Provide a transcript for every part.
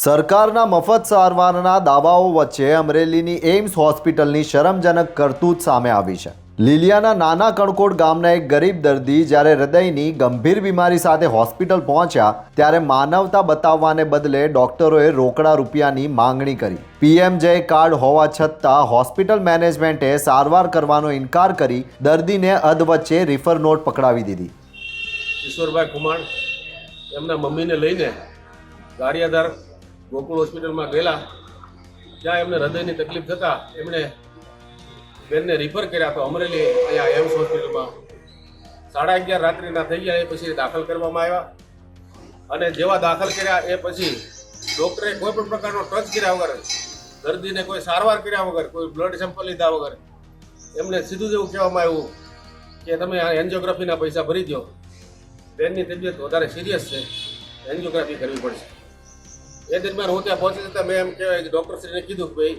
સરકારના મફત સારવારના દાવાઓ વચ્ચે અમરેલીની એમ્સ હોસ્પિટલની શરમજનક કરતૂત સામે આવી છે। લીલિયાના નાના કણકોટ ગામના એક ગરીબ દર્દી જ્યારે હૃદયની ગંભીર બીમારી સાથે હોસ્પિટલ પહોંચ્યા ત્યારે માનવતા બતાવવાને બદલે ડોક્ટરોએ રોકડા રૂપિયાની માંગણી કરી। પીએમજે કાર્ડ હોવા છતાં હોસ્પિટલ મેનેજમેન્ટે સારવાર કરવાનો ઇનકાર કરી દર્દીને અધવચ્ચે રિફર નોટ પકડાવી દીધી। ઈશ્વરભાઈ કુમાર એમના મમ્મીને લઈને ગારિયાધાર ગોકુળ હોસ્પિટલમાં ગયેલા। ત્યાં એમને હૃદયની તકલીફ થતાં એમણે બેનને રિફર કર્યા તો અમરેલી અહીંયા એમ્સ હોસ્પિટલમાં 11:30 રાત્રિના થઈ ગયા। એ પછી દાખલ કરવામાં આવ્યા અને જેવા દાખલ કર્યા એ પછી ડૉક્ટરે કોઈ પણ પ્રકારનો ટચ કર્યા વગર, દર્દીને કોઈ સારવાર કર્યા વગર, કોઈ બ્લડ સેમ્પલ લીધા વગર એમને સીધું જ એવું કહેવામાં આવ્યું કે તમે આ એન્જિયોગ્રાફીના પૈસા ભરી દો, બેનની તબિયત વધારે સિરિયસ છે, એન્જિયોગ્રાફી કરવી પડશે। એ દરમિયાન હું ત્યાં પહોંચી જતાં મેં એમ કહેવાય કે ડૉક્ટરશ્રીને કીધું કે ભાઈ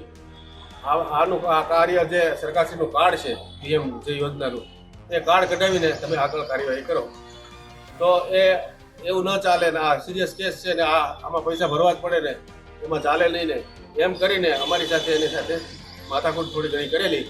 આનું આ કાર્ય જે સરકારશ્રીનું કાર્ડ છે પીએમ જે યોજનાનું, એ કાર્ડ કઢાવીને તમે આગળ કાર્યવાહી કરો। તો એ એવું ન ચાલે ને, આ સિરિયસ કેસ છે ને આમાં પૈસા ભરવા જ પડે ને, એમાં ચાલે નહીં ને, એમ કરીને અમારી સાથે એની સાથે માથાકૂટ થોડી ઘણી કરેલી।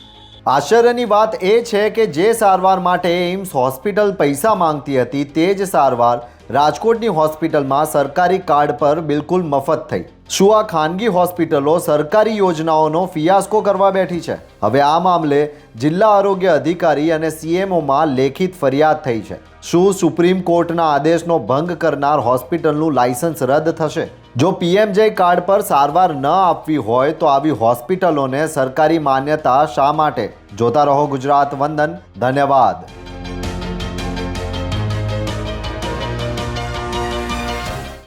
આશ્ચર્યની વાત એ છે કે જે સારવાર માટે એમ્સ હોસ્પિટલ પૈસા માંગતી હતી તે જ સારવાર રાજકોટની હોસ્પિટલમાં સરકારી કાર્ડ પર બિલકુલ મફત થઈ। શું આ ખાનગી હોસ્પિટલો સરકારી યોજનાઓનો ફિયાસ્કો કરવા બેઠી છે? હવે આ મામલે જિલ્લા આરોગ્ય અધિકારી અને સીએમઓમાં લેખિત ફરિયાદ થઈ છે। શું સુપ્રીમ કોર્ટના આદેશનો ભંગ કરનાર હોસ્પિટલનું લાયસન્સ રદ થશે? જો પીએમજે કાર્ડ પર સારવાર ન આપવી હોય તો આવી હોસ્પિટલોને સરકારી માન્યતા શા માટે? જોતા રહો ગુજરાત વંદન। ધન્યવાદ।